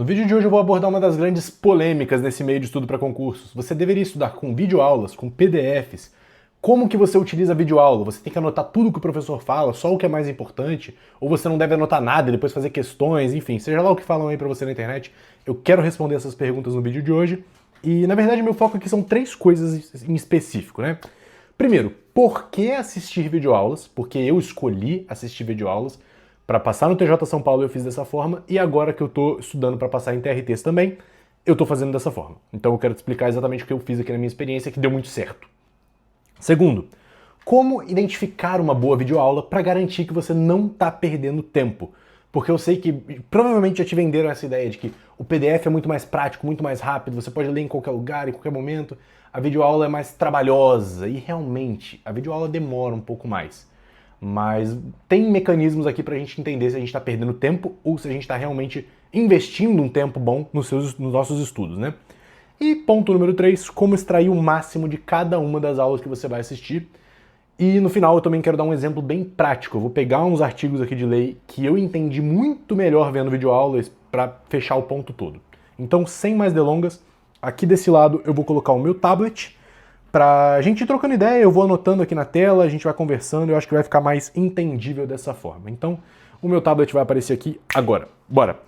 No vídeo de hoje eu vou abordar uma das grandes polêmicas nesse meio de estudo para concursos. Você deveria estudar com videoaulas, com PDFs. Como que você utiliza a videoaula? Você tem que anotar tudo que o professor fala, só o que é mais importante? Ou você não deve anotar nada e depois fazer questões, enfim, seja lá o que falam aí para você na internet. Eu quero responder essas perguntas no vídeo de hoje. E, na verdade, meu foco aqui são três coisas em específico, né? Primeiro, por que assistir videoaulas? Porque eu escolhi assistir videoaulas. Para passar no TJ São Paulo eu fiz dessa forma, e agora que eu estou estudando para passar em TRTs também, eu estou fazendo dessa forma. Então eu quero te explicar exatamente o que eu fiz aqui na minha experiência, que deu muito certo. Segundo, como identificar uma boa videoaula para garantir que você não está perdendo tempo? Porque eu sei que provavelmente já te venderam essa ideia de que o PDF é muito mais prático, muito mais rápido, você pode ler em qualquer lugar, em qualquer momento. A videoaula é mais trabalhosa, e realmente, a videoaula demora um pouco mais. Mas tem mecanismos aqui pra gente entender se a gente tá perdendo tempo ou se a gente tá realmente investindo um tempo bom nos nossos estudos, né? E ponto número 3, como extrair o máximo de cada uma das aulas que você vai assistir. E no final eu também quero dar um exemplo bem prático. Eu vou pegar uns artigos aqui de lei que eu entendi muito melhor vendo videoaulas para fechar o ponto todo. Então, sem mais delongas, aqui desse lado eu vou colocar o meu tablet. Pra gente ir trocando ideia, eu vou anotando aqui na tela, a gente vai conversando, eu acho que vai ficar mais entendível dessa forma. Então, o meu tablet vai aparecer aqui agora. Bora!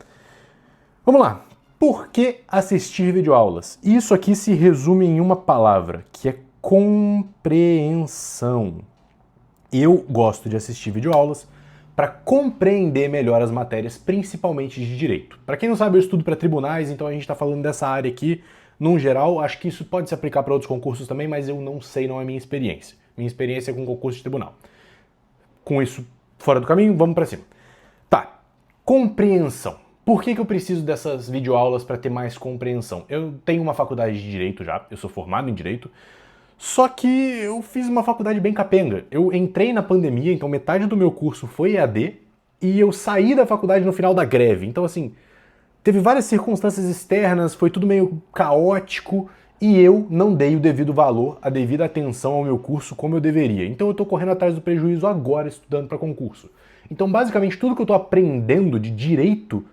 Vamos lá! Por que assistir videoaulas? Isso aqui se resume em uma palavra, que é compreensão. Eu gosto de assistir videoaulas para compreender melhor as matérias, principalmente de direito. Para quem não sabe, eu estudo para tribunais, então a gente está falando dessa área aqui. Num geral, acho que isso pode se aplicar para outros concursos também, mas eu não sei, não é minha experiência. Minha experiência é com concurso de tribunal. Com isso fora do caminho, vamos para cima. Tá, compreensão. Por que eu preciso dessas videoaulas para ter mais compreensão? Eu tenho uma faculdade de Direito já, eu sou formado em Direito, só que eu fiz uma faculdade bem capenga. Eu entrei na pandemia, então metade do meu curso foi EAD, e eu saí da faculdade no final da greve. Então, assim, teve várias circunstâncias externas, foi tudo meio caótico e eu não dei o devido valor, a devida atenção ao meu curso como eu deveria. Então eu tô correndo atrás do prejuízo agora estudando para concurso. Então basicamente tudo que eu tô aprendendo de direito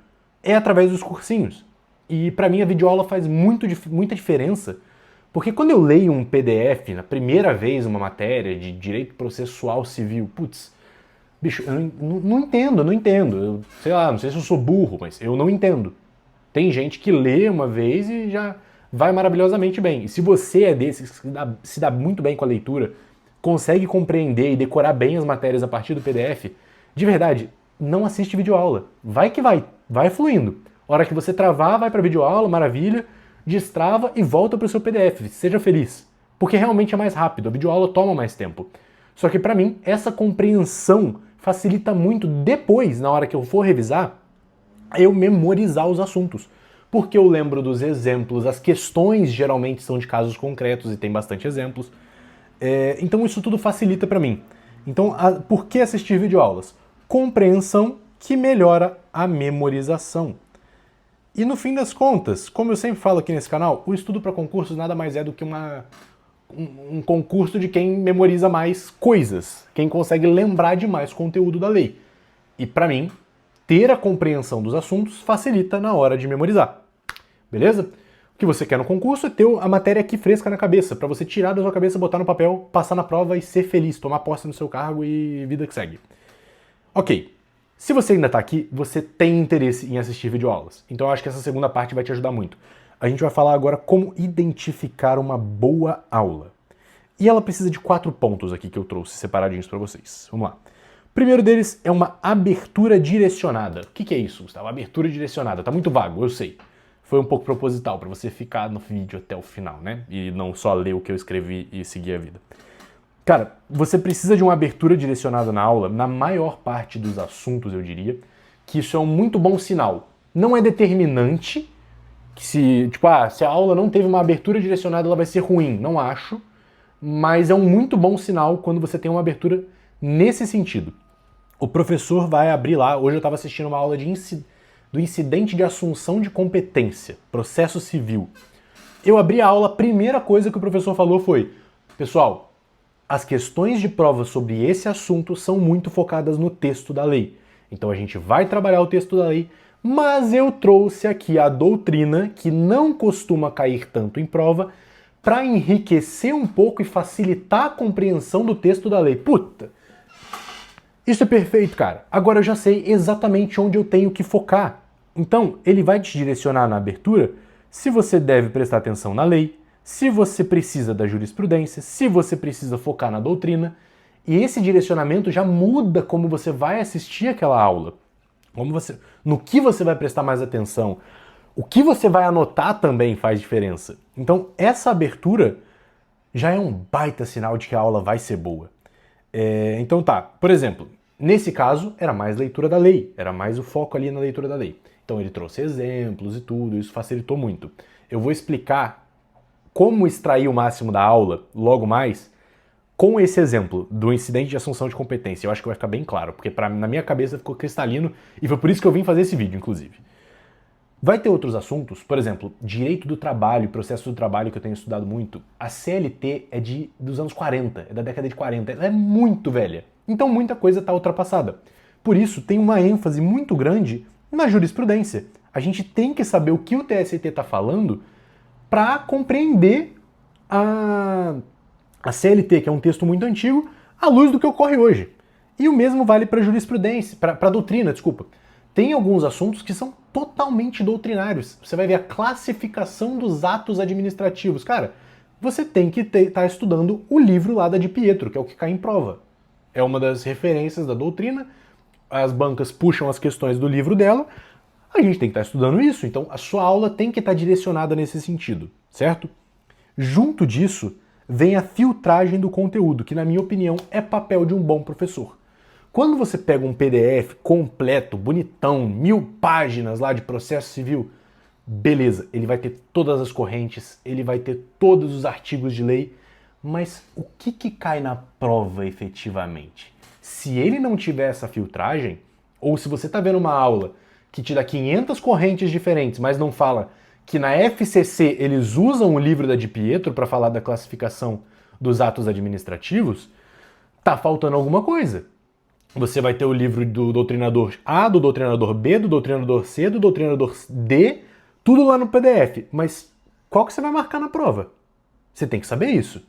é através dos cursinhos. E para mim a videoaula faz muita diferença, porque quando eu leio um PDF, na primeira vez uma matéria de direito processual civil, putz, bicho, eu não entendo. Eu, sei lá, não sei se eu sou burro, mas eu não entendo. Tem gente que lê uma vez e já vai maravilhosamente bem. E se você é desses que se dá muito bem com a leitura, consegue compreender e decorar bem as matérias a partir do PDF, de verdade, não assiste videoaula. Vai que vai fluindo. A hora que você travar, vai para videoaula, maravilha, destrava e volta para o seu PDF. Seja feliz. Porque realmente é mais rápido, a videoaula toma mais tempo. Só que para mim, essa compreensão facilita muito depois, na hora que eu for revisar, eu memorizar os assuntos. Porque eu lembro dos exemplos, as questões geralmente são de casos concretos e tem bastante exemplos. Então isso tudo facilita para mim. Então, por que assistir videoaulas? Compreensão que melhora a memorização. E no fim das contas, como eu sempre falo aqui nesse canal, o estudo para concursos nada mais é do que um concurso de quem memoriza mais coisas, quem consegue lembrar de mais conteúdo da lei. E para mim, ter a compreensão dos assuntos facilita na hora de memorizar. Beleza? O que você quer no concurso é ter a matéria aqui fresca na cabeça, para você tirar da sua cabeça, botar no papel, passar na prova e ser feliz, tomar posse no seu cargo e vida que segue. Ok. Se você ainda está aqui, você tem interesse em assistir videoaulas. Então eu acho que essa segunda parte vai te ajudar muito. A gente vai falar agora como identificar uma boa aula. E ela precisa de 4 pontos aqui que eu trouxe separadinhos para vocês. Vamos lá. O primeiro deles é uma abertura direcionada. O que é isso, Gustavo? Abertura direcionada. Tá muito vago, eu sei. Foi um pouco proposital para você ficar no vídeo até o final, né? E não só ler o que eu escrevi e seguir a vida. Cara, você precisa de uma abertura direcionada na aula, na maior parte dos assuntos, eu diria, que isso é um muito bom sinal. Não é determinante que se a aula não teve uma abertura direcionada, ela vai ser ruim. Não acho, mas é um muito bom sinal quando você tem uma abertura nesse sentido. O professor vai abrir lá, hoje eu estava assistindo uma aula do incidente de assunção de competência, processo civil. Eu abri a aula, a primeira coisa que o professor falou foi: pessoal, as questões de prova sobre esse assunto são muito focadas no texto da lei. Então a gente vai trabalhar o texto da lei, mas eu trouxe aqui a doutrina, que não costuma cair tanto em prova, para enriquecer um pouco e facilitar a compreensão do texto da lei. Puta! Isso é perfeito, cara. Agora eu já sei exatamente onde eu tenho que focar. Então, ele vai te direcionar na abertura se você deve prestar atenção na lei, se você precisa da jurisprudência, se você precisa focar na doutrina. E esse direcionamento já muda como você vai assistir aquela aula. No que você vai prestar mais atenção. O que você vai anotar também faz diferença. Então, essa abertura já é um baita sinal de que a aula vai ser boa. Então tá, por exemplo, nesse caso era mais leitura da lei, era mais o foco ali na leitura da lei. Então ele trouxe exemplos e tudo, isso facilitou muito. Eu vou explicar como extrair o máximo da aula logo mais com esse exemplo do incidente de assunção de competência. Eu acho que vai ficar bem claro, porque na minha cabeça ficou cristalino e foi por isso que eu vim fazer esse vídeo, inclusive. Vai ter outros assuntos, por exemplo, direito do trabalho, processo do trabalho que eu tenho estudado muito. A CLT é dos anos 40, é da década de 40, ela é muito velha. Então muita coisa está ultrapassada. Por isso tem uma ênfase muito grande na jurisprudência. A gente tem que saber o que o TST está falando para compreender a CLT, que é um texto muito antigo, à luz do que ocorre hoje. E o mesmo vale para a jurisprudência, para a doutrina, desculpa. Tem alguns assuntos que são totalmente doutrinários. Você vai ver a classificação dos atos administrativos. Cara, você tem que estar estudando o livro lá da Di Pietro, que é o que cai em prova. É uma das referências da doutrina, as bancas puxam as questões do livro dela, a gente tem que estar estudando isso, então a sua aula tem que estar direcionada nesse sentido, certo? Junto disso, vem a filtragem do conteúdo, que na minha opinião é papel de um bom professor. Quando você pega um PDF completo, bonitão, 1000 páginas lá de processo civil, beleza, ele vai ter todas as correntes, ele vai ter todos os artigos de lei, mas o que cai na prova efetivamente? Se ele não tiver essa filtragem, ou se você está vendo uma aula que te dá 500 correntes diferentes, mas não fala que na FCC eles usam o livro da Di Pietro para falar da classificação dos atos administrativos, tá faltando alguma coisa. Você vai ter o livro do doutrinador A, do doutrinador B, do doutrinador C, do doutrinador D, tudo lá no PDF. Mas qual que você vai marcar na prova? Você tem que saber isso.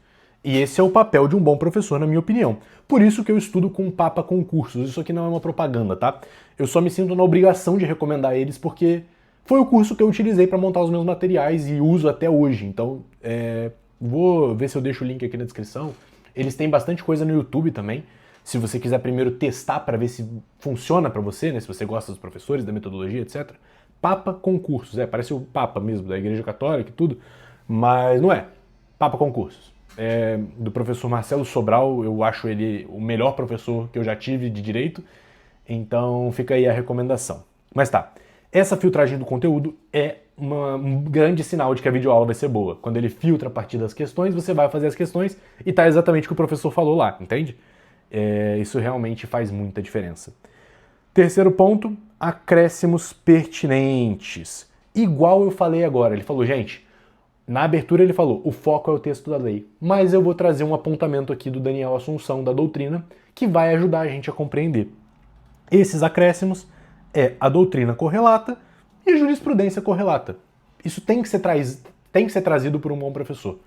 E esse é o papel de um bom professor, na minha opinião. Por isso que eu estudo com o Papa Concursos. Isso aqui não é uma propaganda, tá? Eu só me sinto na obrigação de recomendar eles porque foi o curso que eu utilizei para montar os meus materiais e uso até hoje. Então, vou ver se eu deixo o link aqui na descrição. Eles têm bastante coisa no YouTube também. Se você quiser primeiro testar para ver se funciona para você, né? Se você gosta dos professores, da metodologia, etc. Papa Concursos. Parece o Papa mesmo, da Igreja Católica e tudo. Mas não é. Papa Concursos. Do professor Marcelo Sobral, eu acho ele o melhor professor que eu já tive de direito, então fica aí a recomendação. Mas tá, essa filtragem do conteúdo é um grande sinal de que a videoaula vai ser boa. Quando ele filtra a partir das questões, você vai fazer as questões e tá exatamente o que o professor falou lá, entende? Isso realmente faz muita diferença. Terceiro ponto, acréscimos pertinentes. Igual eu falei agora, ele falou, gente, na abertura ele falou, o foco é o texto da lei, mas eu vou trazer um apontamento aqui do Daniel Assunção, da doutrina, que vai ajudar a gente a compreender. Esses acréscimos é a doutrina correlata e a jurisprudência correlata. Isso tem que ser trazido por um bom professor.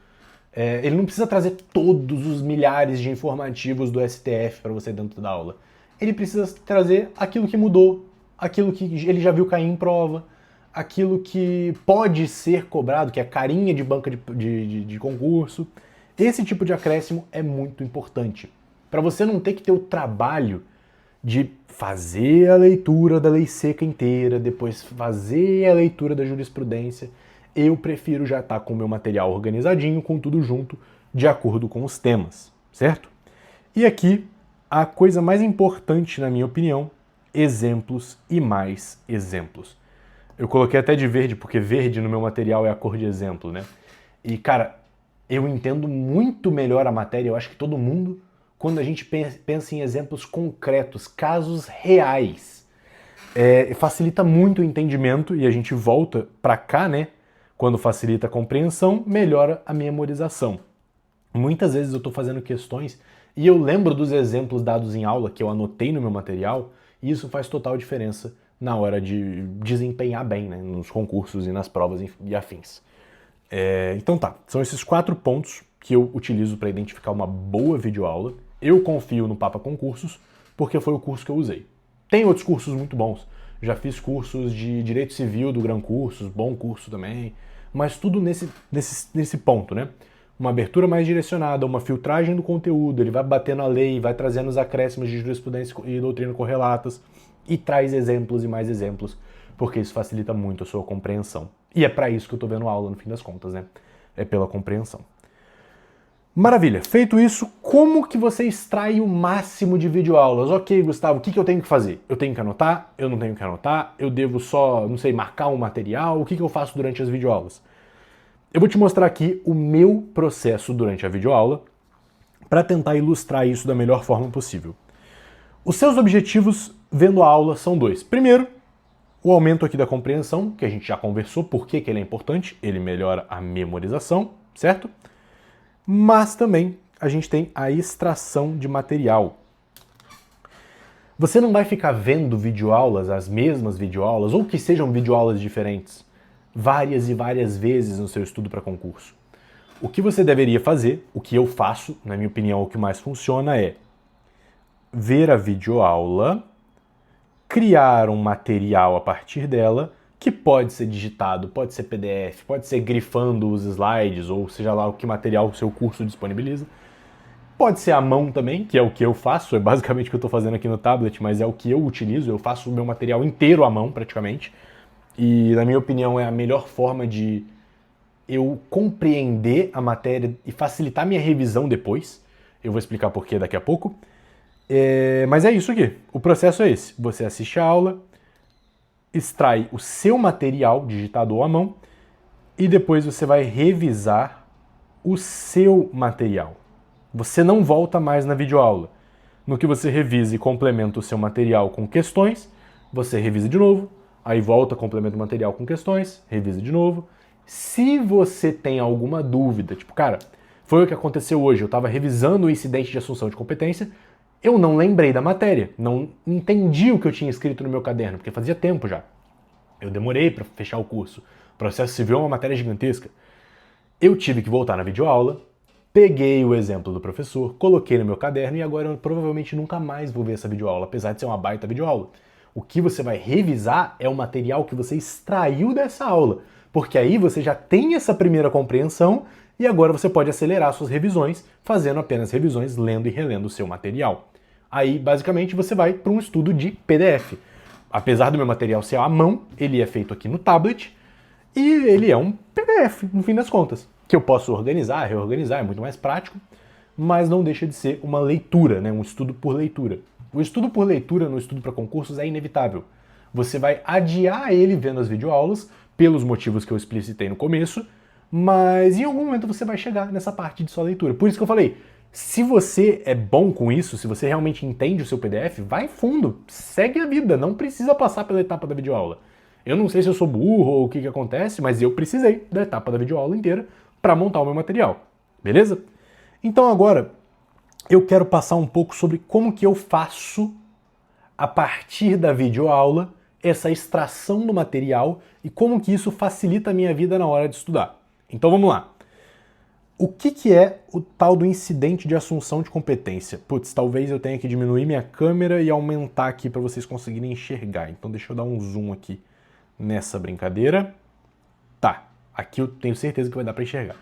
Ele não precisa trazer todos os milhares de informativos do STF para você dentro da aula. Ele precisa trazer aquilo que mudou, aquilo que ele já viu cair em prova, aquilo que pode ser cobrado, que é carinha de banca de concurso. Esse tipo de acréscimo é muito importante. Para você não ter que ter o trabalho de fazer a leitura da lei seca inteira, depois fazer a leitura da jurisprudência, eu prefiro já estar com o meu material organizadinho, com tudo junto, de acordo com os temas, certo? E aqui, a coisa mais importante, na minha opinião, exemplos e mais exemplos. Eu coloquei até de verde, porque verde no meu material é a cor de exemplo, né? E, cara, eu entendo muito melhor a matéria, eu acho que todo mundo, quando a gente pensa em exemplos concretos, casos reais. Facilita muito o entendimento e a gente volta pra cá, né? Quando facilita a compreensão, melhora a memorização. Muitas vezes eu tô fazendo questões e eu lembro dos exemplos dados em aula que eu anotei no meu material e isso faz total diferença na hora de desempenhar bem, né, nos concursos e nas provas e afins. Então tá, são esses 4 pontos que eu utilizo para identificar uma boa videoaula. Eu confio no Papa Concursos porque foi o curso que eu usei. Tem outros cursos muito bons. Já fiz cursos de Direito Civil do Gran Cursos, bom curso também, mas tudo nesse ponto, né? Uma abertura mais direcionada, uma filtragem do conteúdo, ele vai batendo a lei, vai trazendo os acréscimos de jurisprudência e doutrina correlatas e traz exemplos e mais exemplos, porque isso facilita muito a sua compreensão. E é para isso que eu tô vendo aula, no fim das contas, né? É pela compreensão. Maravilha, feito isso, como que você extrai o máximo de videoaulas? Ok, Gustavo, o que eu tenho que fazer? Eu tenho que anotar? Eu não tenho que anotar? Eu devo só, não sei, marcar um material? O que eu faço durante as videoaulas? Eu vou te mostrar aqui o meu processo durante a videoaula para tentar ilustrar isso da melhor forma possível. Os seus objetivos vendo a aula são 2. Primeiro, o aumento aqui da compreensão, que a gente já conversou, por que ele é importante, ele melhora a memorização, certo? Mas também a gente tem a extração de material. Você não vai ficar vendo videoaulas, as mesmas videoaulas, ou que sejam videoaulas diferentes, várias e várias vezes no seu estudo para concurso. O que você deveria fazer, o que eu faço, na minha opinião, o que mais funciona é ver a videoaula, criar um material a partir dela, que pode ser digitado, pode ser PDF, pode ser grifando os slides, ou seja lá o que material o seu curso disponibiliza. Pode ser à mão também, que é o que eu faço, é basicamente o que eu estou fazendo aqui no tablet, mas é o que eu utilizo, eu faço o meu material inteiro à mão, praticamente. E, na minha opinião, é a melhor forma de eu compreender a matéria e facilitar minha revisão depois. Eu vou explicar por quê daqui a pouco. Mas é isso aqui, o processo é esse. Você assiste a aula, extrai o seu material digitado ou à mão e depois você vai revisar o seu material. Você não volta mais na videoaula. No que você revisa e complementa o seu material com questões, você revisa de novo, aí volta, complementa o material com questões, revisa de novo. Se você tem alguma dúvida, tipo, cara, foi o que aconteceu hoje, eu estava revisando o incidente de assunção de competência, eu não lembrei da matéria, não entendi o que eu tinha escrito no meu caderno, porque fazia tempo já. Eu demorei para fechar o curso. O processo civil é uma matéria gigantesca. Eu tive que voltar na videoaula, peguei o exemplo do professor, coloquei no meu caderno e agora eu provavelmente nunca mais vou ver essa videoaula, apesar de ser uma baita videoaula. O que você vai revisar é o material que você extraiu dessa aula, porque aí você já tem essa primeira compreensão e agora você pode acelerar suas revisões, fazendo apenas revisões, lendo e relendo o seu material. Aí, basicamente, você vai para um estudo de PDF. Apesar do meu material ser à mão, ele é feito aqui no tablet e ele é um PDF, no fim das contas, que eu posso organizar, reorganizar, é muito mais prático, mas não deixa de ser uma leitura, né? Um estudo por leitura. O estudo por leitura no estudo para concursos é inevitável. Você vai adiar ele vendo as videoaulas, pelos motivos que eu explicitei no começo, mas em algum momento você vai chegar nessa parte de sua leitura. Por isso que eu falei, se você é bom com isso, se você realmente entende o seu PDF, vai fundo, segue a vida, não precisa passar pela etapa da videoaula. Eu não sei se eu sou burro ou o que acontece, mas eu precisei da etapa da videoaula inteira para montar o meu material, beleza? Então agora eu quero passar um pouco sobre como que eu faço, a partir da videoaula, essa extração do material e como que isso facilita a minha vida na hora de estudar. Então vamos lá. O que é o tal do incidente de assunção de competência? Putz, talvez eu tenha que diminuir minha câmera e aumentar aqui para vocês conseguirem enxergar. Então deixa eu dar um zoom aqui nessa brincadeira. Tá, aqui eu tenho certeza que vai dar para enxergar.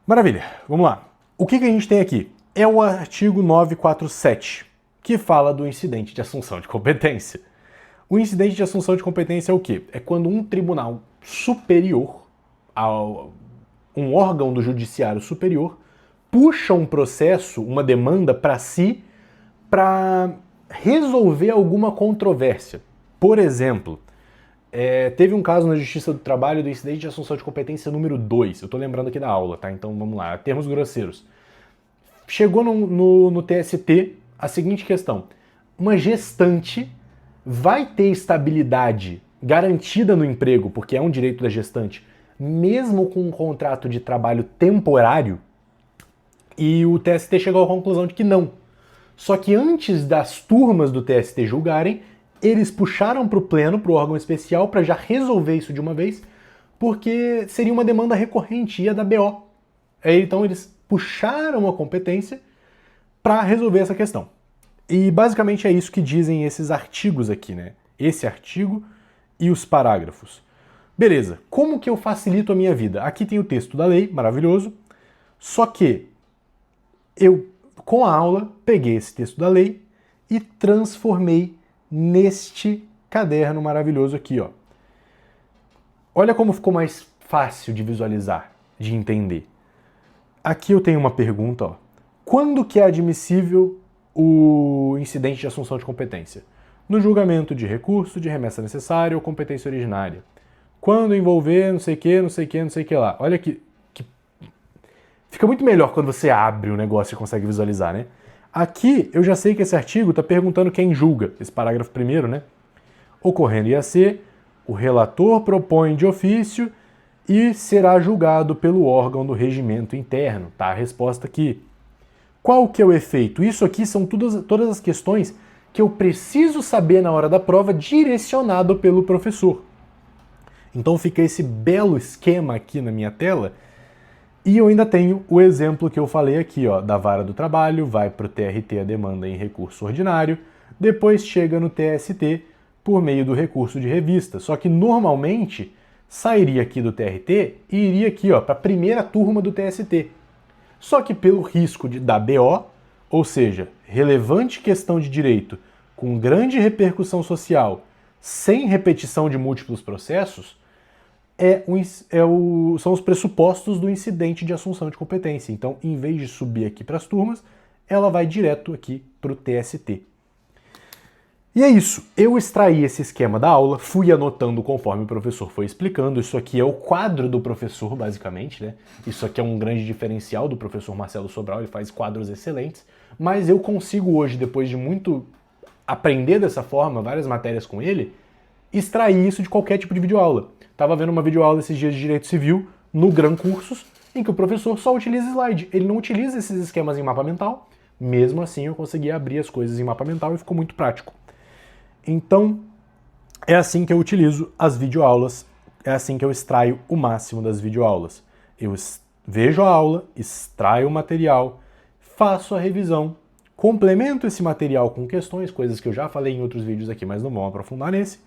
Maravilha, vamos lá. O que a gente tem aqui? É o artigo 947, que fala do incidente de assunção de competência. O incidente de assunção de competência é o quê? É quando um tribunal superior, um órgão do judiciário superior, puxa um processo, uma demanda para si, para resolver alguma controvérsia. Por exemplo, teve um caso na Justiça do Trabalho do incidente de assunção de competência número 2. Eu tô lembrando aqui da aula, tá? Então vamos lá, termos grosseiros. Chegou no TST a seguinte questão. Uma gestante vai ter estabilidade garantida no emprego, porque é um direito da gestante, mesmo com um contrato de trabalho temporário? E o TST chegou à conclusão de que não. Só que antes das turmas do TST julgarem, eles puxaram para o pleno, para o órgão especial, para já resolver isso de uma vez, porque seria uma demanda recorrente, ia da BO. Então eles puxaram a competência para resolver essa questão. E basicamente é isso que dizem esses artigos aqui, né? Esse artigo e os parágrafos. Beleza, como que eu facilito a minha vida? Aqui tem o texto da lei, maravilhoso, só que eu, com a aula, peguei esse texto da lei e transformei neste caderno maravilhoso aqui, ó. Olha como ficou mais fácil de visualizar, de entender. Aqui eu tenho uma pergunta, ó. Quando que é admissível o incidente de assunção de competência? No julgamento de recurso, de remessa necessária ou competência originária. Quando envolver não sei o que, não sei o que, não sei o que lá. Olha que fica muito melhor quando você abre o negócio e consegue visualizar, né? Aqui eu já sei que esse artigo está perguntando quem julga, esse parágrafo primeiro, né? Ocorrendo IAC, o relator propõe de ofício e será julgado pelo órgão do regimento interno, tá? A resposta aqui. Qual que é o efeito? Isso aqui são todas as questões que eu preciso saber na hora da prova, direcionado pelo professor. Então fica esse belo esquema aqui na minha tela. E eu ainda tenho o exemplo que eu falei aqui, ó, da vara do trabalho, vai para o TRT a demanda em recurso ordinário, depois chega no TST por meio do recurso de revista. Só que normalmente sairia aqui do TRT e iria aqui, ó, para a primeira turma do TST. Só que pelo risco de dar BO, ou seja, relevante questão de direito com grande repercussão social, sem repetição de múltiplos processos, são os pressupostos do incidente de assunção de competência. Então, em vez de subir aqui para as turmas, ela vai direto aqui para o TST. E é isso, eu extraí esse esquema da aula, fui anotando conforme o professor foi explicando. Isso aqui é o quadro do professor, basicamente, né? Isso aqui é um grande diferencial do professor Marcelo Sobral, ele faz quadros excelentes, mas eu consigo hoje, depois de muito aprender dessa forma, várias matérias com ele, extrair isso de qualquer tipo de videoaula. Tava vendo uma videoaula esses dias de Direito Civil, no Gran Cursos, em que o professor só utiliza slide, ele não utiliza esses esquemas em mapa mental, mesmo assim eu consegui abrir as coisas em mapa mental e ficou muito prático. Então, é assim que eu utilizo as videoaulas, é assim que eu extraio o máximo das videoaulas. Eu vejo a aula, extraio o material, faço a revisão, complemento esse material com questões, coisas que eu já falei em outros vídeos aqui, mas não vamos aprofundar nesse.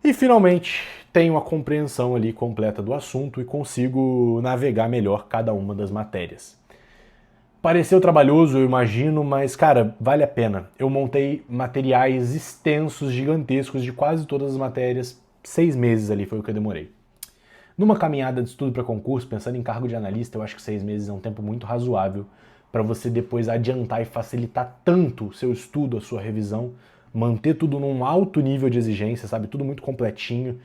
E, finalmente, tenho a compreensão ali completa do assunto e consigo navegar melhor cada uma das matérias. Pareceu trabalhoso, eu imagino, mas, cara, vale a pena. Eu montei materiais extensos, gigantescos, de quase todas as matérias. 6 meses ali foi o que eu demorei. Numa caminhada de estudo para concurso, pensando em cargo de analista, eu acho que 6 meses é um tempo muito razoável para você depois adiantar e facilitar tanto o seu estudo, a sua revisão, manter tudo num alto nível de exigência, sabe? Tudo muito completinho,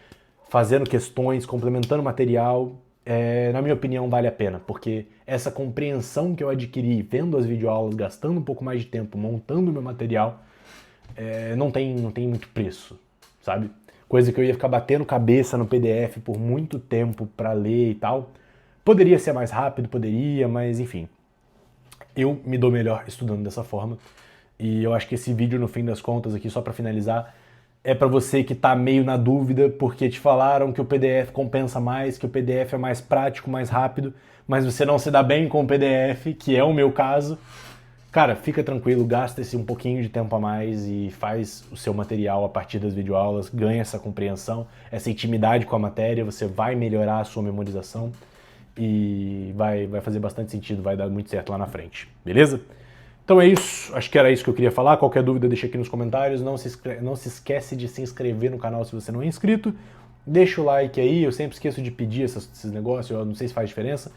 fazendo questões, complementando material. Na minha opinião, vale a pena, porque essa compreensão que eu adquiri vendo as videoaulas, gastando um pouco mais de tempo, montando o meu material, não tem muito preço, sabe? Coisa que eu ia ficar batendo cabeça no PDF por muito tempo para ler e tal. Poderia ser mais rápido, poderia, mas enfim. Eu me dou melhor estudando dessa forma. E eu acho que esse vídeo, no fim das contas, aqui, só para finalizar, é para você que tá meio na dúvida, porque te falaram que o PDF compensa mais, que o PDF é mais prático, mais rápido, mas você não se dá bem com o PDF, que é o meu caso. Cara, fica tranquilo, gasta esse um pouquinho de tempo a mais e faz o seu material a partir das videoaulas, ganha essa compreensão, essa intimidade com a matéria, você vai melhorar a sua memorização e vai fazer bastante sentido, vai dar muito certo lá na frente, beleza? Então é isso, acho que era isso que eu queria falar. Qualquer dúvida deixa aqui nos comentários, não se esquece de se inscrever no canal se você não é inscrito, deixa o like aí, eu sempre esqueço de pedir esses negócios, eu não sei se faz diferença,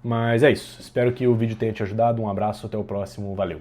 mas é isso, espero que o vídeo tenha te ajudado, um abraço, até o próximo, valeu!